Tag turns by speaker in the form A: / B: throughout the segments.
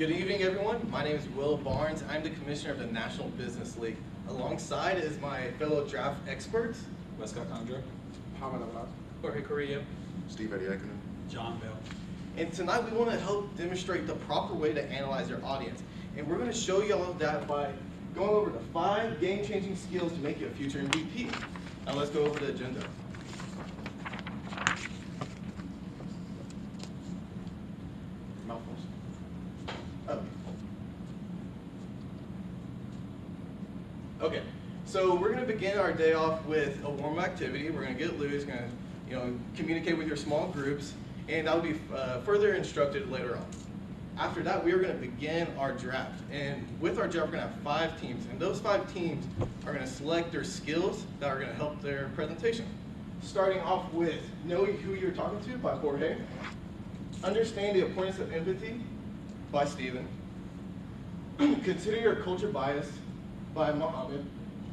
A: Good evening, everyone. My name is Will Barnes. I'm the Commissioner of the National Business League. Alongside is my fellow draft experts,
B: Westcott Condra,
C: Part1of2,
D: Jorge Correa,
C: Steve Ediekinen,
B: John Bell.
A: and tonight we want to help demonstrate the proper way to analyze your audience. And we're going to show you all of that by going over the 5 game-changing skills to make you a future MVP. Now let's go over the agenda. Mouthfuls. Oh. Okay, so we're going to begin our day off with a warm activity. We're going to get loose, going to communicate with your small groups, and that'll be further instructed later on. After that, we are going to begin our draft, and with our draft, we're going to have 5 teams, and those 5 teams are going to select their skills that are going to help their presentation. Starting off with Knowing Who You're Talking To by Jorge, Understand the Importance of Empathy by Steven, Consider Your Culture Bias by Mohammed,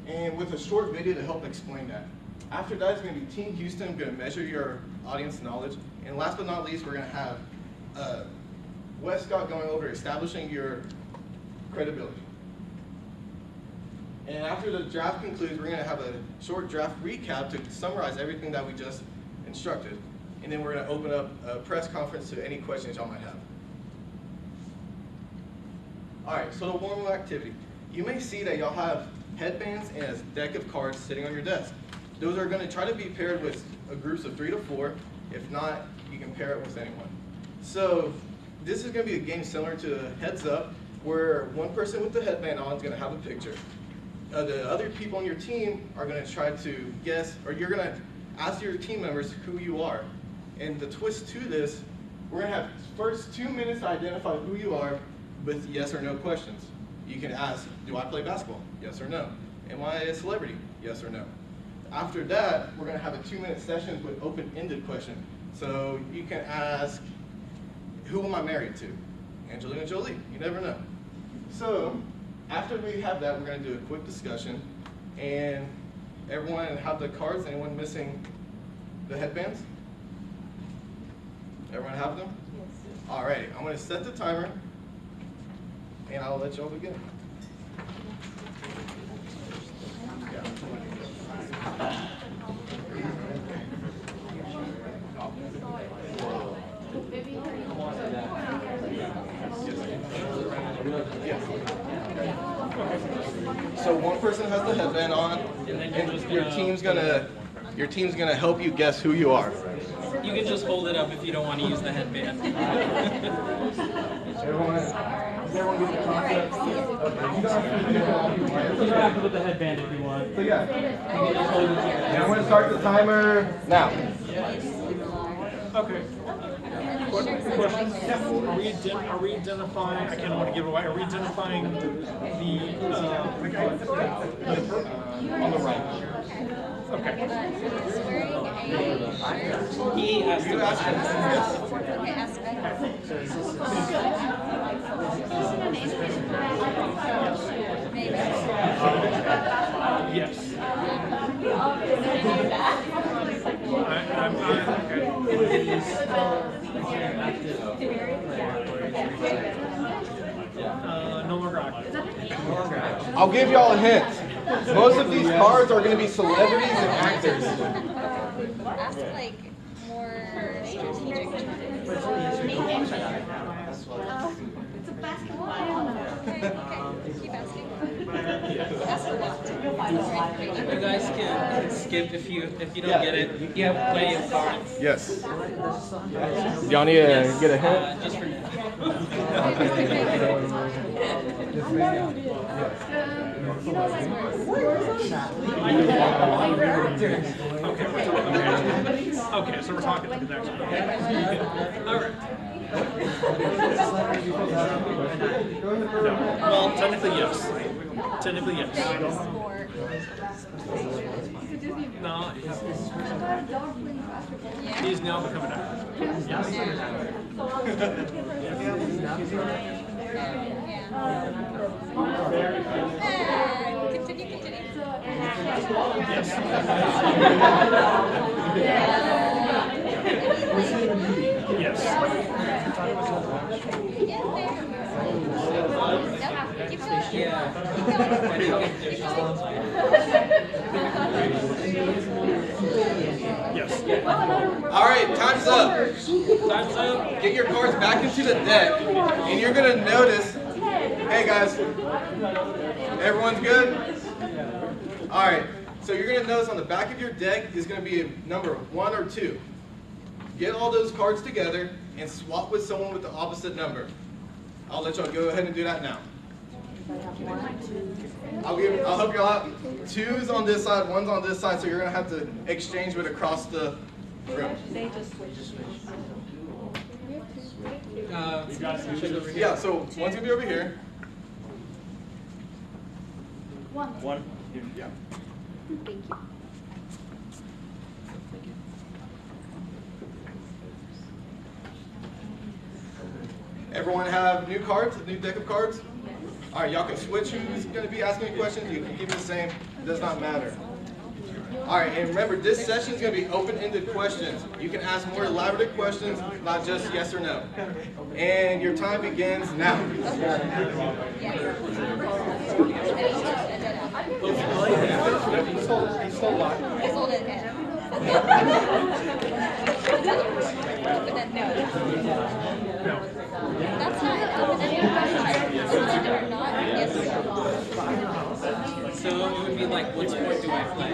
A: and with a short video to help explain that. After that is going to be Team Houston, going to measure your audience knowledge, and last but not least, we're going to have Westcott going over establishing your credibility. And after the draft concludes, we're going to have a short draft recap to summarize everything that we just instructed, and then we're going to open up a press conference to any questions y'all might have. All right, so the warm-up activity. You may see that y'all have headbands and a deck of cards sitting on your desk. Those are going to try to be paired with groups of 3 to 4. If not, you can pair it with anyone. So this is going to be a game similar to Heads Up, where one person with the headband on is going to have a picture. The other people on your team are going to try to guess, or you're going to ask your team members who you are. And the twist to this, we're going to have first 2 minutes to identify who you are with yes or no questions. You can ask, do I play basketball? Yes or no. Am I a celebrity? Yes or no. After that, we're going to have a 2-minute session with open-ended question. So you can ask, who am I married to? Angelina Jolie. You never know. So after we have that, we're going to do a quick discussion. And everyone have the cards. Anyone missing the headbands? Everyone have them? Yes. All right. I'm going to set the timer, and I'll let y'all begin. So one person has the headband on, and your team's gonna help you guess who you are.
D: You can just hold it up if you don't want to use the headband.
A: Everyone get the concept?
E: You don't have to put the headband if you want.
A: So yeah. And I'm going to start the timer now.
E: Okay. Question? Are we identifying? I can't want to give away. Are we identifying the on the right? Okay.
D: He asked the question.
E: Yes. No longer active.
A: I'll give y'all a hint. Most of these cards are going to be celebrities and actors.
F: Ask like more strategic choices. It's a basketball. Okay, keep asking. Ask a lot.
D: You guys can skip if you don't get it. You have plenty of cards.
A: Yes. Y'all need to get a hint?
D: Just for now.
E: Okay, so we're talking to the next one.
D: All right.
E: No. Well, technically yes. Technically yes. No, he's now becoming an actor.
F: Continue.
E: Yes. Yes.
A: All right, time's up.
D: Time's up.
A: Get your cards back into the deck, and you're gonna notice, hey guys, everyone's good? All right, so you're gonna notice on the back of your deck is gonna be a number 1 or 2. Get all those cards together and swap with someone with the opposite number. I'll let y'all go ahead and do that now. I'll help y'all out. 2's on this side, 1's on this side, so you're gonna have to exchange it across the room. Yeah, so 1's gonna be over here.
F: 1.
A: Yeah.
F: Thank you.
A: Everyone have new cards, a new deck of cards? All right, y'all can switch who's going to be asking questions. You can keep it the same. It does not matter. All right, and remember, this session is going to be open-ended questions. You can ask more elaborate questions, not just yes or no. And your time begins now.
E: He's still alive.
F: I sold it. But then no. That's not an open-ended question. Open-ended or not, yes or no.
D: So it would be like, what sport do I play?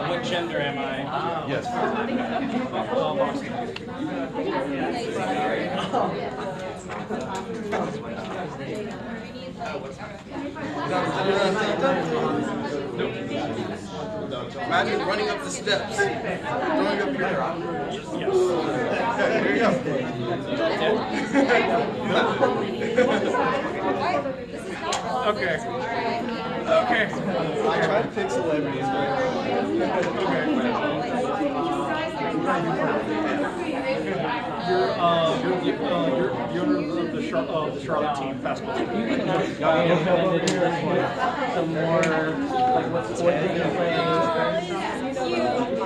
D: What gender am I?
A: Yes. Imagine running up the steps, throwing up your hair.
E: Yes.
A: Okay, here you go.
E: Okay. Okay.
A: I try to pick celebrities, right?
E: You're the owner of the Charlotte team basketball team.
D: Some more, like, what sport do you play?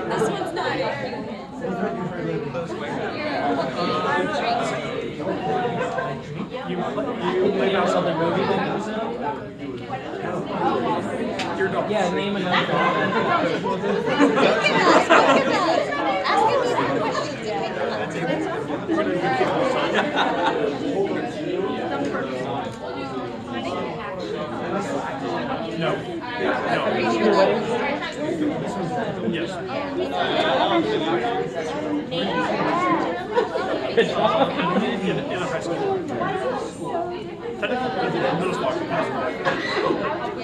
F: This one's not it.
E: You play about something movie? Your dog.
D: Yeah, name another
F: Ask him these
E: No. Yes. In a high school. Technically, middle school.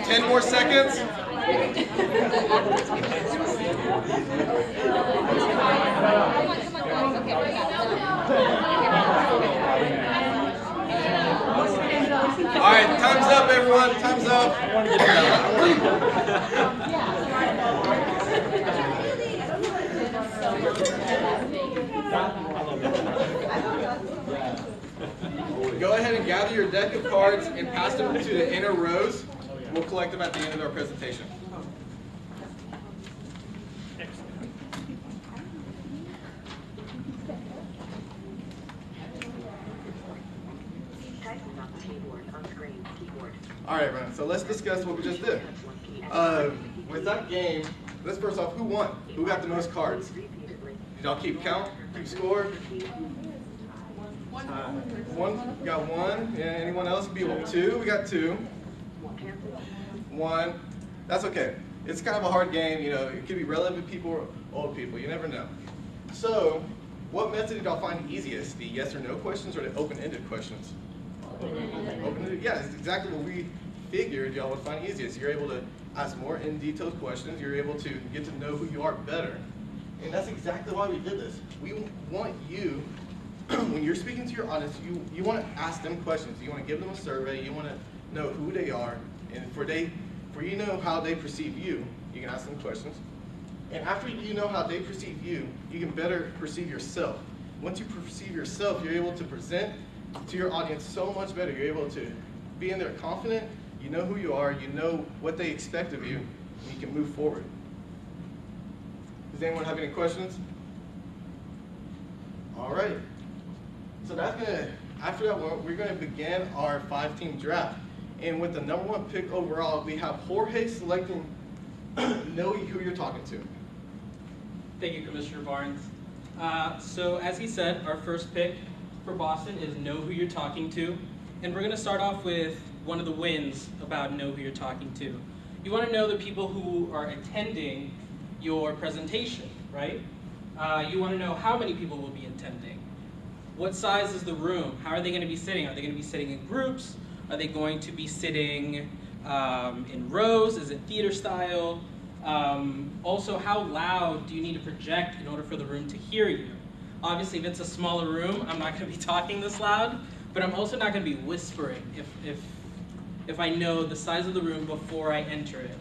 A: 10 more seconds. All right, time's up, everyone. Time's up. Go ahead and gather your deck of cards and pass them to the inner rows. We'll collect them at the end of our presentation. All right, Ryan, so let's discuss what we just did. With that game, let's first off, who won? Who got the most cards? Did y'all keep count? Keep score? One, we got 1. Yeah, anyone else? Be 2. We got 2. 1. That's okay. It's kind of a hard game, you know. It could be relevant people or old people. You never know. So, what method did y'all find easiest? The yes or no questions or the open-ended questions? Open-ended. Yeah, it's exactly what we figured y'all would find easiest. You're able to ask more in-detail questions. You're able to get to know who you are better. And that's exactly why we did this. We want you, when you're speaking to your audience, you want to ask them questions. You want to give them a survey. You want to know who they are. And for you to know how they perceive you, you can ask them questions. And after you know how they perceive you, you can better perceive yourself. Once you perceive yourself, you're able to present to your audience so much better. You're able to be in there confident. You know who you are. You know what they expect of you. And you can move forward. Does anyone have any questions? All right. So after that, we're going to begin our 5-team draft. And with the #1 pick overall, we have Jorge selecting know who you're talking to.
D: Thank you, Commissioner Barnes. So as he said, our first pick for Boston is know who you're talking to. And we're gonna start off with one of the wins about know who you're talking to. You wanna know the people who are attending your presentation, right? You wanna know how many people will be attending. What size is the room? How are they gonna be sitting? Are they gonna be sitting in groups? Are they going to be sitting in rows? Is it theater style? Also, how loud do you need to project in order for the room to hear you? Obviously, if it's a smaller room, I'm not going to be talking this loud, but I'm also not going to be whispering if I know the size of the room before I enter it.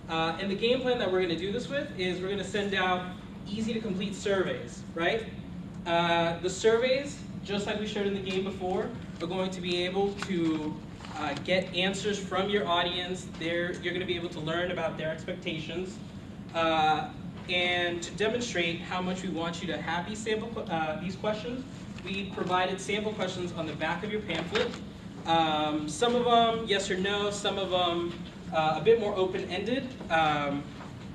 D: And the game plan that we're going to do this with is we're going to send out easy to complete surveys, right? The surveys, just like we showed in the game before, are going to be able to get answers from your audience. You're going to be able to learn about their expectations. And to demonstrate how much we want you to have these questions, we provided sample questions on the back of your pamphlet. Some of them yes or no, some of them a bit more open-ended,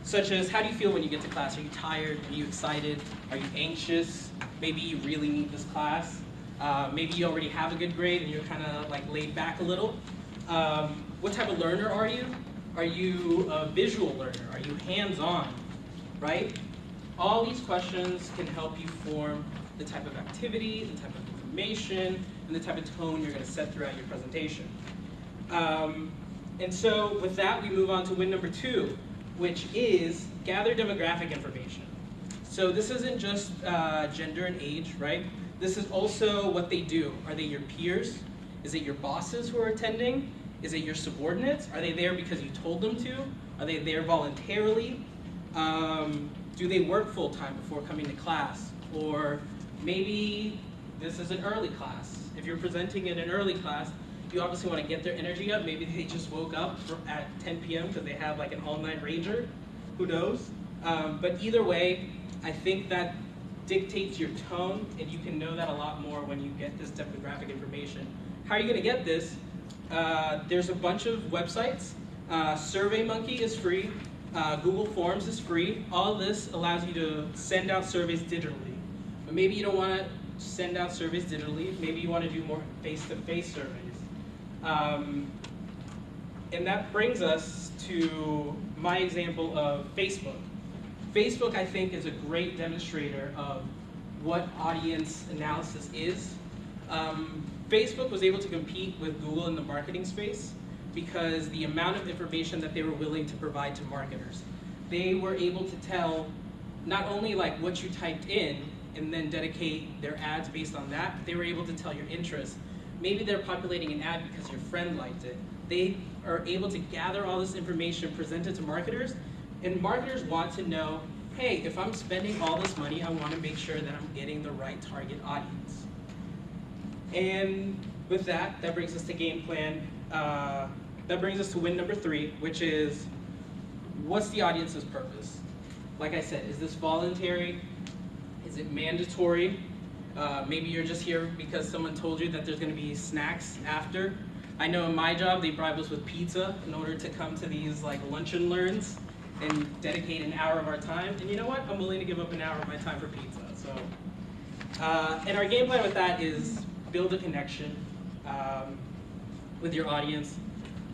D: such as how do you feel when you get to class? Are you tired? Are you excited? Are you anxious? Maybe you really need this class. Maybe you already have a good grade and you're kind of like laid back a little. What type of learner are you? Are you a visual learner? Are you hands-on, right? All these questions can help you form the type of activity, the type of information, and the type of tone you're going to set throughout your presentation. And so with that, we move on to win number 2, which is gather demographic information. So this isn't just gender and age, right? This is also what they do. Are they your peers? Is it your bosses who are attending? Is it your subordinates? Are they there because you told them to? Are they there voluntarily? Do they work full-time before coming to class? Or maybe this is an early class. If you're presenting in an early class, you obviously want to get their energy up. Maybe they just woke up at 10 p.m. because they have like an all-night rager. Who knows? But either way, I think that dictates your tone, and you can know that a lot more when you get this demographic information. How are you going to get this? There's a bunch of websites. SurveyMonkey is free. Google Forms is free. All of this allows you to send out surveys digitally. But maybe you don't want to send out surveys digitally. Maybe you want to do more face-to-face surveys. And that brings us to my example of Facebook. Facebook, I think, is a great demonstrator of what audience analysis is. Facebook was able to compete with Google in the marketing space because the amount of information that they were willing to provide to marketers. They were able to tell not only like what you typed in and then dedicate their ads based on that, they were able to tell your interests. Maybe they're populating an ad because your friend liked it. They are able to gather all this information, present it to marketers, and marketers want to know, hey, if I'm spending all this money, I want to make sure that I'm getting the right target audience. And with that, that brings us to game plan. That brings us to win number 3, which is, what's the audience's purpose? Like I said, is this voluntary? Is it mandatory? Maybe you're just here because someone told you that there's going to be snacks after. I know in my job, they bribe us with pizza in order to come to these like lunch and learns and dedicate an hour of our time. And you know what? I'm willing to give up an hour of my time for pizza. So, and our game plan with that is build a connection with your audience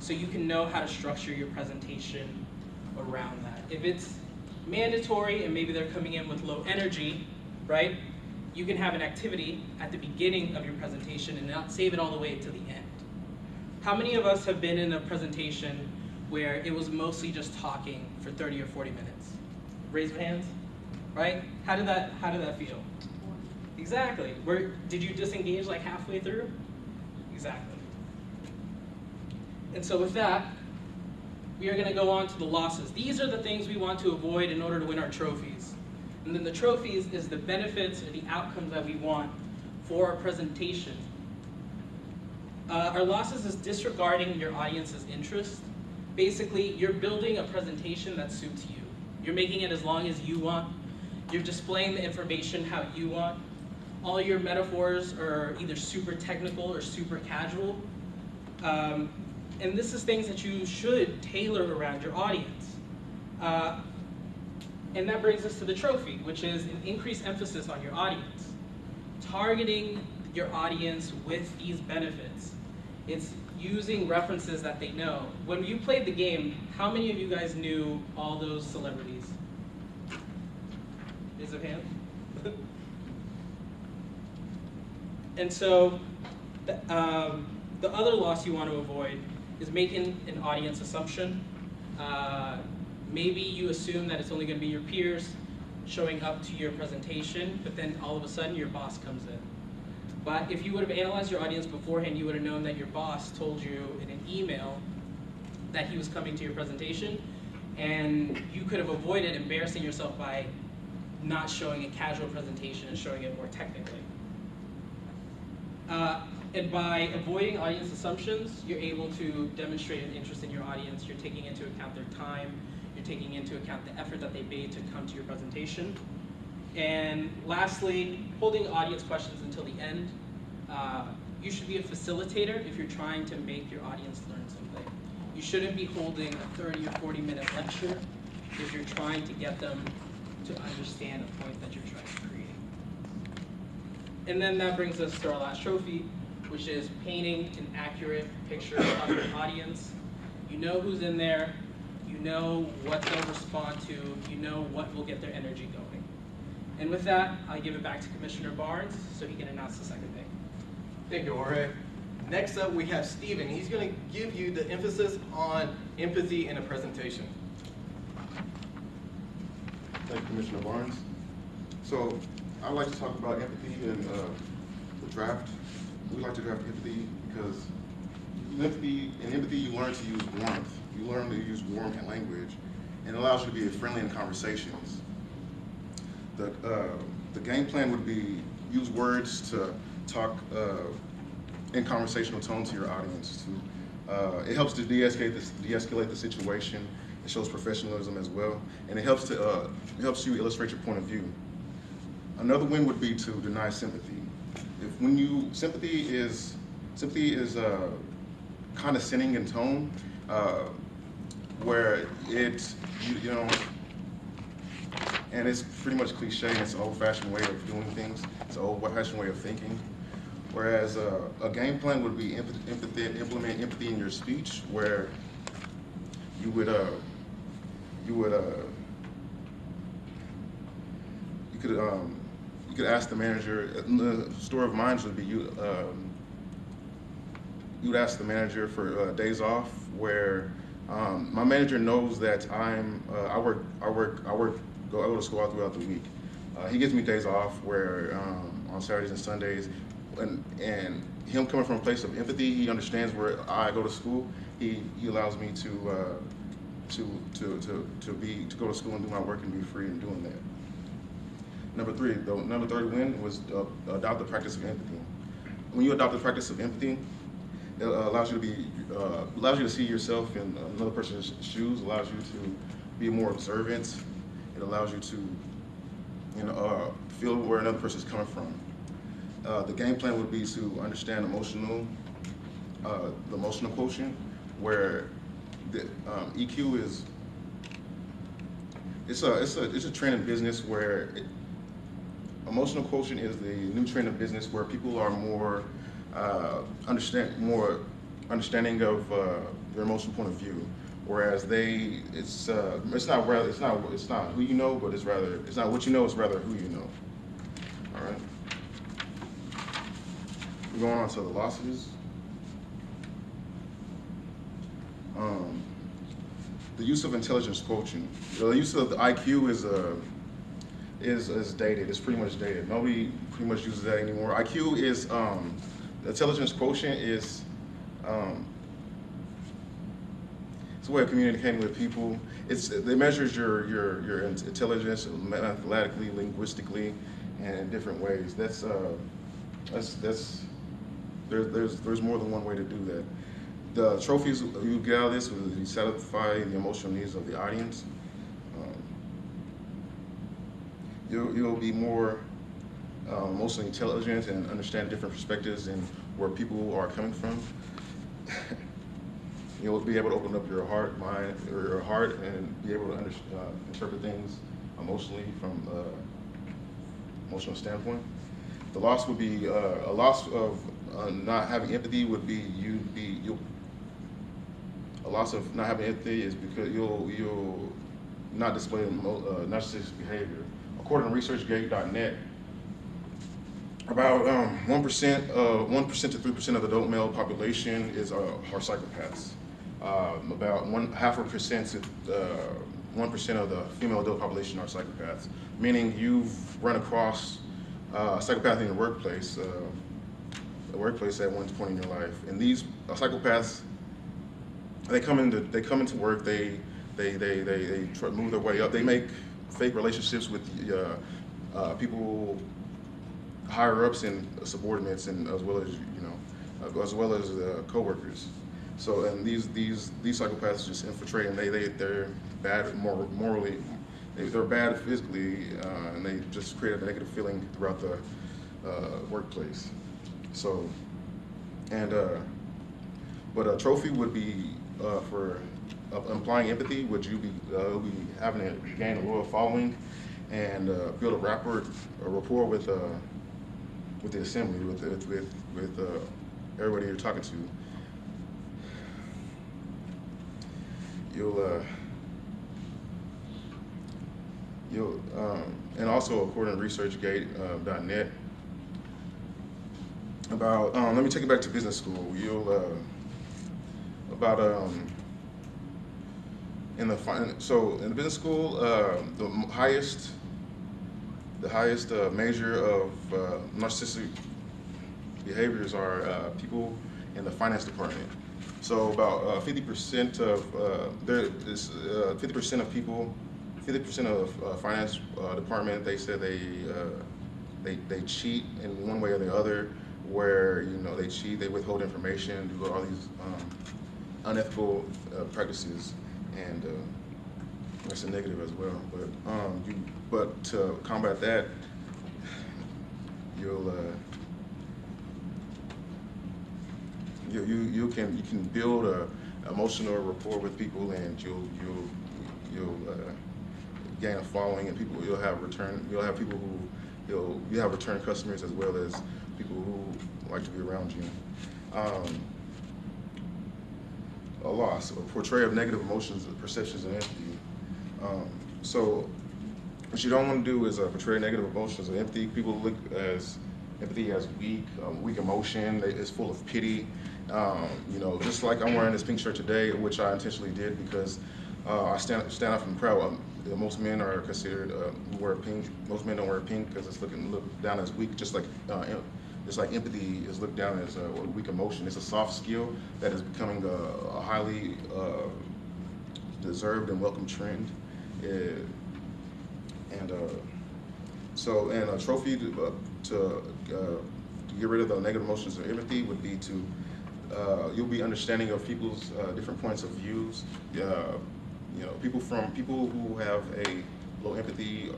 D: so you can know how to structure your presentation around that. If it's mandatory and maybe they're coming in with low energy, right? You can have an activity at the beginning of your presentation and not save it all the way to the end. How many of us have been in a presentation where it was mostly just talking for 30 or 40 minutes? Raise your hands, right? How did that feel? Exactly. Did you disengage like halfway through? Exactly. And so with that, we are going to go on to the losses. These are the things we want to avoid in order to win our trophies. And then the trophies is the benefits or the outcomes that we want for our presentation. Our losses is disregarding your audience's interest. Basically, you're building a presentation that suits you. You're making it as long as you want. You're displaying the information how you want. All your metaphors are either super technical or super casual. And this is things that you should tailor around your audience. And that brings us to the trophy, which is an increased emphasis on your audience. Targeting your audience with these benefits. It's using references that they know. When you played the game, how many of you guys knew all those celebrities? Raise a hand. And so, the other loss you want to avoid is making an audience assumption. Maybe you assume that it's only going to be your peers showing up to your presentation, but then all of a sudden your boss comes in. But if you would have analyzed your audience beforehand, you would have known that your boss told you in an email that he was coming to your presentation, and you could have avoided embarrassing yourself by not showing a casual presentation and showing it more technically. And by avoiding audience assumptions, you're able to demonstrate an interest in your audience. You're taking into account their time. You're taking into account the effort that they made to come to your presentation. And lastly, holding audience questions until the end. You should be a facilitator if you're trying to make your audience learn something. You shouldn't be holding a 30 or 40-minute lecture if you're trying to get them to understand a point that you're trying to create. And then that brings us to our last trophy, which is painting an accurate picture of your audience. You know who's in there, you know what they'll respond to, you know what will get their energy going. And with that, I give it back to Commissioner Barnes so he can announce the second thing.
A: Thank you, Jorge. Next up, we have Steven. He's going to give you the emphasis on empathy in a presentation.
C: Thank you, Commissioner Barnes. So I'd like to talk about empathy in the draft. We like to draft empathy because in empathy you learn to use warmth. You learn to use warm language, and it allows you to be friendly in conversations. The game plan would be use words to talk in conversational tone to your audience. It helps to de-escalate the situation. It shows professionalism as well, and it helps you illustrate your point of view. Another win would be to deny sympathy. Sympathy is condescending in tone, where and it's pretty much cliche. It's an old-fashioned way of doing things. It's an old-fashioned way of thinking. Whereas a game plan would be implement empathy in your speech, where you could ask the manager. The story of mine would be you would ask the manager for days off, where my manager knows that I go to school all throughout the week. He gives me days off where on Saturdays and Sundays, and him coming from a place of empathy, he understands where I go to school. He allows me to go to school and do my work and be free in doing that. Number third win was adopt the practice of empathy. When you adopt the practice of empathy, it allows you to see yourself in another person's shoes. Allows you to be more observant. It allows you to feel where another person is coming from. The game plan would be to understand the emotional quotient, where the EQ is. It's a trend in business where emotional quotient is the new trend of business, where people are more understanding of their emotional point of view. Whereas it's not who you know, but it's not what you know, it's rather who you know. All right. We're going on to the losses. The use of intelligence quotient. The use of the IQ is dated. It's pretty much dated. Nobody pretty much uses that anymore. IQ is the intelligence quotient is it's a way of communicating with people. It measures your intelligence mathematically, linguistically, and in different ways. There's more than one way to do that. The trophies you get out of this will satisfy the emotional needs of the audience. You'll be more emotionally intelligent and understand different perspectives and where people are coming from. You'll be able to open up your heart, mind, or your heart, and be able to interpret things emotionally from emotional standpoint. The loss would be a loss of not having empathy would be a loss of not having empathy is because you'll not display narcissistic behavior. According to ResearchGate.net, about 1% to 3% of the adult male population are psychopaths. About 0.5% to 1% of the female adult population are psychopaths. Meaning you've run across a psychopath in your workplace, at one point in your life. And these psychopaths, they come into work. They try to move their way up. They make fake relationships with people higher ups and subordinates, and as well as coworkers. So, and these psychopaths just infiltrate, and they're bad morally. They're bad physically, and they just create a negative feeling throughout the workplace. So, and but a trophy would be for implying empathy. Would you be having to gain a loyal following and build a rapport with the assembly, with everybody you're talking to. And also according to ResearchGate.net, about let me take it back to business school. In the business school, the highest measure of narcissistic behaviors are people in the finance department. So about 50% of 50% of people, 50% of finance department, they said they cheat in one way or the other, where they cheat, they withhold information, do all these unethical practices, and that's a negative as well. But to combat that, you can build a emotional rapport with people, and you'll gain a following, and you'll have people who you have return customers, as well as people who like to be around you. A loss, a portrayal of negative emotions, perceptions, and empathy. So what you don't want to do is portray negative emotions and empathy. People look as empathy as weak emotion. It's full of pity. Just like I'm wearing this pink shirt today, which I intentionally did because I stand out from the crowd. Most men are considered wear pink. Most men don't wear pink because it's looked down as weak, just like empathy is looked down as a weak emotion. It's a soft skill that is becoming a highly deserved and welcome trend. So a trophy to get rid of the negative emotions of empathy would be to you'll be understanding of people's different points of views. People who have a low empathy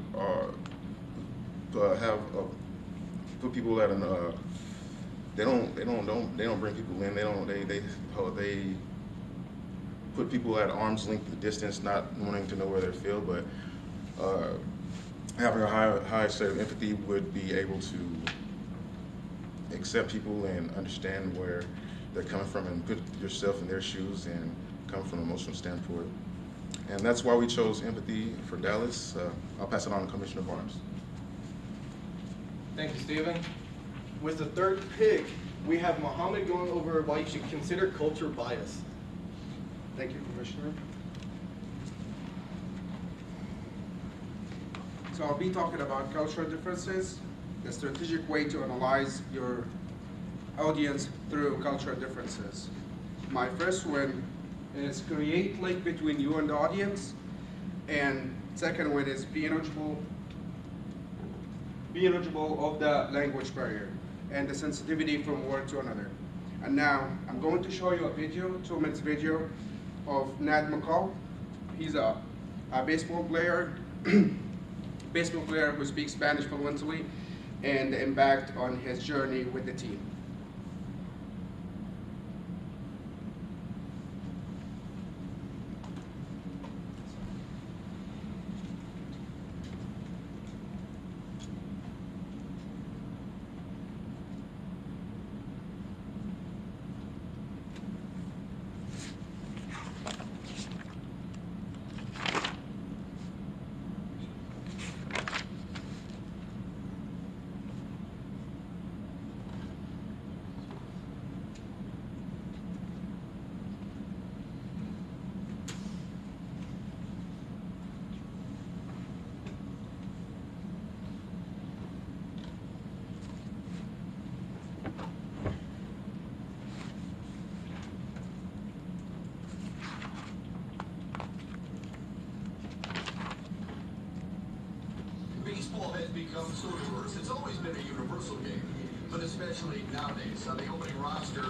C: put people at they don't bring people in. They put people at arm's length distance, not wanting to know where they feel, but having a high state of empathy would be able to accept people and understand where they're coming from, and put yourself in their shoes and come from an emotional standpoint. And that's why we chose empathy for Dallas. I'll pass it on to Commissioner Barnes.
A: Thank you, Stephen. With the third pick, we have Mohammed going over why you should consider culture bias.
B: Thank you, Commissioner. So I'll be talking about cultural differences, the strategic way to analyze your audience through cultural differences. My first one is create link between you and the audience, and second one is be knowledgeable of the language barrier and the sensitivity from word to another. And now I'm going to show you a video, 2-minute video of Nad McCall. He's a baseball player, who speaks Spanish fluently, and the impact on his journey with the team.
G: become so diverse. It's always been a universal game, but especially nowadays. On the opening roster,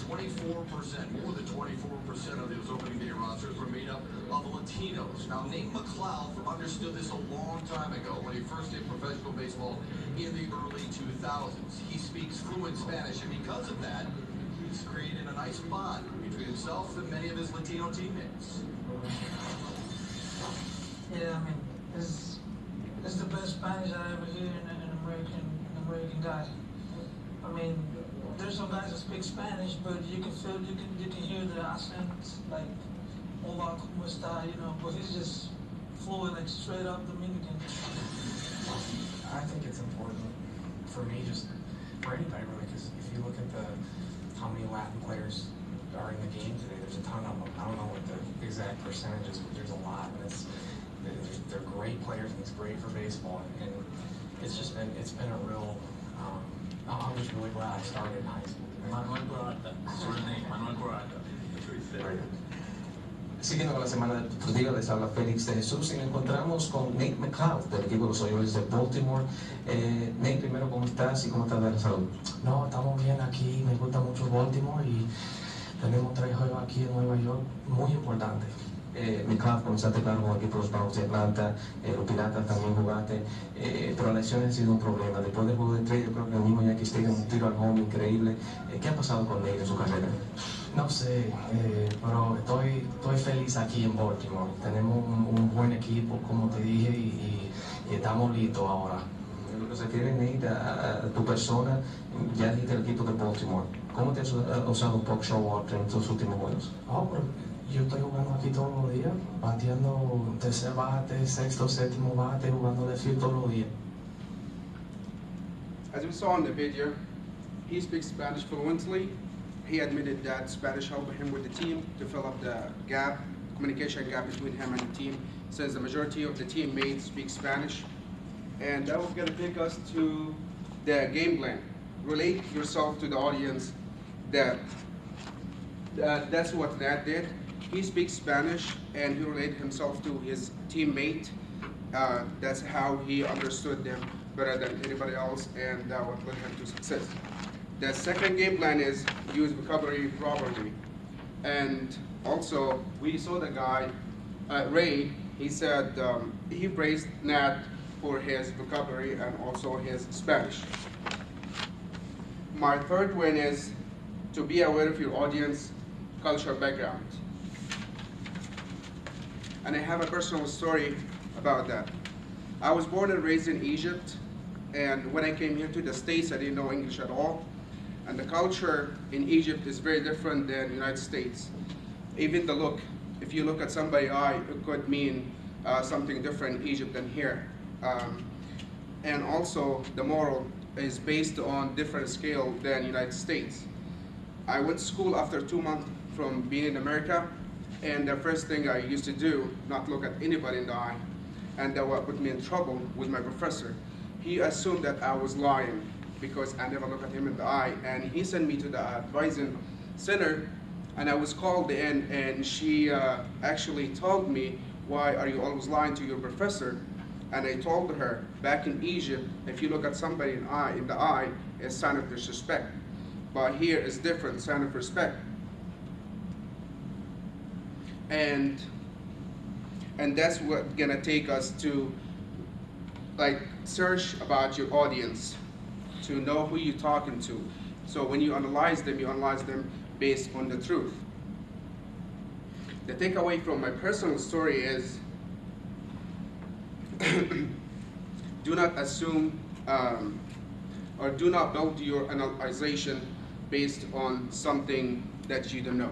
G: 24%, more than 24% of those opening day rosters were made up of Latinos. Now, Nate McLeod understood this a long time ago when he first did professional baseball in the early 2000s. He speaks fluent Spanish, and because of that, he's created a nice bond between himself and many of his Latino teammates.
H: Yeah, I mean, it's the best Spanish I ever hear in an American guy. I mean, there's some guys that speak Spanish, but you can feel, you can hear the accents, like, hola, como está, you know, but he's just fluent, like straight up Dominican.
I: I think it's important for me, just for anybody really, because if you look at how many Latin players are in the game today, there's a ton of them. I don't know what the exact percentages, but there's a lot, and they're great players, and it's great for baseball, and it's been a real. I'm just really glad I started in high school.
J: Manuel Corata, surname Manuel Corata.
K: Siguiendo con la semana deportiva, les habla Félix de Jesús y nos encontramos con Nate McLeod del equipo de los Orioles de Baltimore. Nate, primero, ¿cómo estás y cómo estás de la salud?
I: No, estamos bien aquí, me gusta mucho Baltimore y tenemos 3 juegos aquí en Nueva York muy importantes.
K: McLeod, comenzaste claro con el equipo de los Bravos de Atlanta, los Piratas también jugaste, pero la lesión ha sido un problema. Después del juego de 3, yo creo que el mismo Yankee Stadium, un tiro al home increíble. ¿Qué ha pasado con Nate en su carrera?
I: No sé, pero estoy feliz aquí en Baltimore. Tenemos un buen equipo, como te dije, y estamos listos ahora.
K: En lo que se refiere, Nate, a tu persona, ya dijiste el equipo de Baltimore. ¿Cómo te has usado un poco Ch1 en tus últimos juegos?
I: Pero yo estoy jugando aquí todos los días, bateando tercer bate, sexto, séptimo bate, jugando de field todos los días.
B: As we saw in the video, he speaks Spanish fluently. He admitted that Spanish helped him with the team to fill up the gap, communication gap between him and the team, since the majority of the teammates speak Spanish. And that was going to take us to the game plan. Relate yourself to the audience. That's what Nat did. He speaks Spanish and he related himself to his teammate. That's how he understood them better than anybody else, and that what led him to success. The second game plan is use vocabulary properly. And also, we saw the guy, Ray, he said he praised Nat for his vocabulary and also his Spanish. My third one is to be aware of your audience culture background. And I have a personal story about that. I was born and raised in Egypt, and when I came here to the States, I didn't know English at all. And the culture in Egypt is very different than the United States. Even the look, if you look at somebody's eye, it could mean something different in Egypt than here. And also, the moral is based on different scale than the United States. I went to school after 2 months from being in America, and the first thing I used to do, not look at anybody in the eye, and that would put me in trouble with my professor. He assumed that I was lying because I never looked at him in the eye, and he sent me to the advising center, and I was called in, and she actually told me, why are you always lying to your professor? And I told her, back in Egypt, if you look at somebody in the eye, it's a sign of disrespect. But here it's different, sign of respect. And that's what's gonna take us to search about your audience, to know who you're talking to. So when you analyze them based on the truth. The takeaway from my personal story is do not assume or do not build your analyzation based on something that you don't know.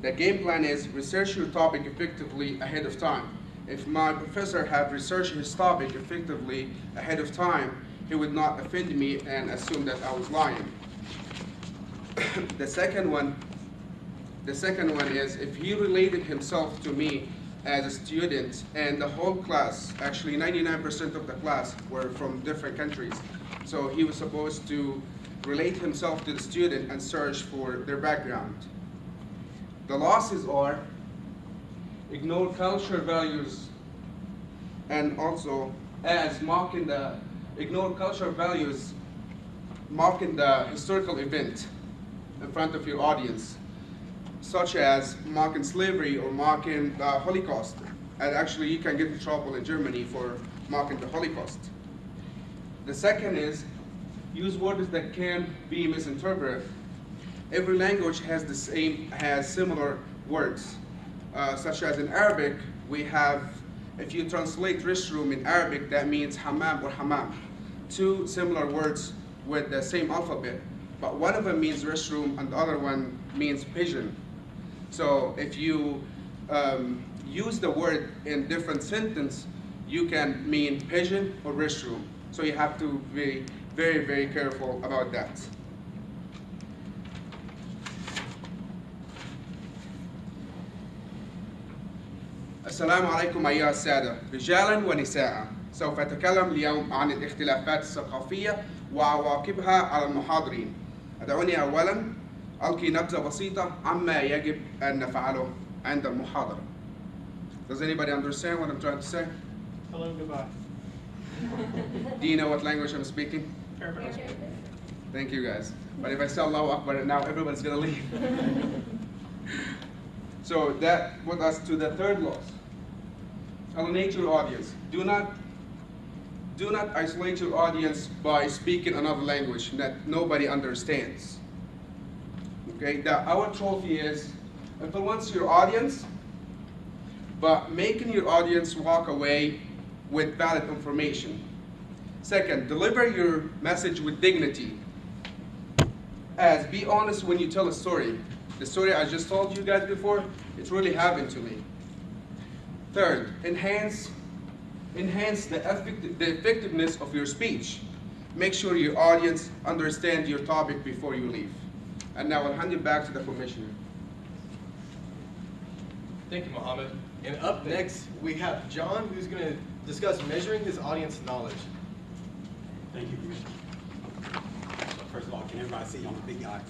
B: The game plan is research your topic effectively ahead of time. If my professor had researched his topic effectively ahead of time, he would not offend me and assume that I was lying. The second one is if he related himself to me as a student, and the whole class, actually 99% of the class were from different countries. So he was supposed to relate himself to the student and search for their background. The losses are ignore culture values, and also as mocking the ignore cultural values marking the historical event in front of your audience, such as mocking slavery or mocking the Holocaust. And actually, you can get in trouble in Germany for mocking the Holocaust. The second is use words that can be misinterpreted. Every language has similar words, such as in Arabic, we have, if you translate restroom in Arabic, that means hammam or hammam. Two similar words with the same alphabet, but one of them means restroom and the other one means pigeon. So if you use the word in different sentence, you can mean pigeon or restroom. So you have to be very, very careful about that. السلام عليكم أيها السادة رجالا ونساء. سوف أتكلم اليوم عن الاختلافات الثقافية وعواقبها على المحاضرين. أدعوني أولا ألقي نبذة بسيطة عما يجب أن نفعله عند المحاضرة. Does anybody understand what I'm trying to say?
E: Hello, goodbye.
B: Do you know what language I'm speaking?
E: Arabic.
B: Thank you guys. But if I say Allahu Akbar now, everybody's gonna leave. So that brought us to the third loss. Alienate your audience. Do not isolate your audience by speaking another language that nobody understands. Okay, our trophy is influence your audience, but making your audience walk away with valid information. Second, deliver your message with dignity. As be honest when you tell a story. The story I just told you guys before, it really happened to me. Third, enhance the effectiveness of your speech. Make sure your audience understands your topic before you leave. And now I'll hand it back to the commissioner.
A: Thank you, Mohammed. And up next, we have John, who's going to discuss measuring his audience knowledge.
L: Thank you, Commissioner. First of all, can everybody see on the big guy?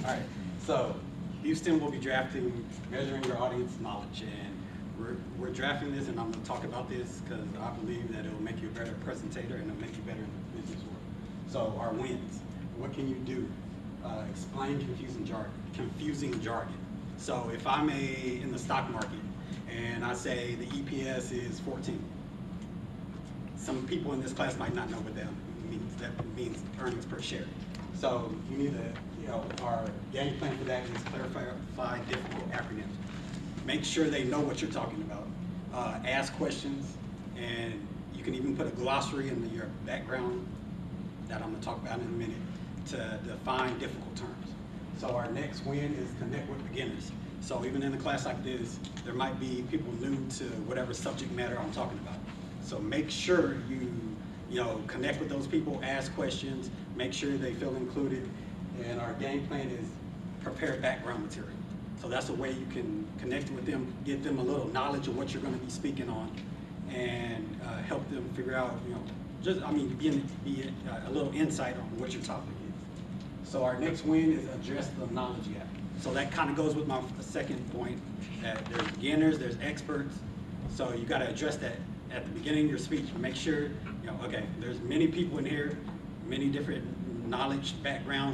L: All right, so Houston will be drafting Measuring Your Audience Knowledge, and we're drafting this, and I'm going to talk about this because I believe that it will make you a better presentator and it'll make you better in the business world. So our wins, what can you do? Explain confusing jargon. So if I'm in the stock market and I say the EPS is 14, some people in this class might not know what that means. That means earnings per share. So you need to, our game plan for that is clarify difficult acronyms. Make sure they know what you're talking about. Ask questions, and you can even put a glossary in your background that I'm going to talk about in a minute to define difficult terms. So our next win is connect with beginners. So even in a class like this, there might be people new to whatever subject matter I'm talking about. So make sure you connect with those people, ask questions, make sure they feel included, and our game plan is prepare background material. So that's a way you can connect with them, get them a little knowledge of what you're going to be speaking on, and help them figure out, be a little insight on what your topic is. So our next win is address the knowledge gap. So that kind of goes with my second point, that there's beginners, there's experts. So you got to address that at the beginning of your speech. Make sure, okay, there's many people in here, many different knowledge backgrounds.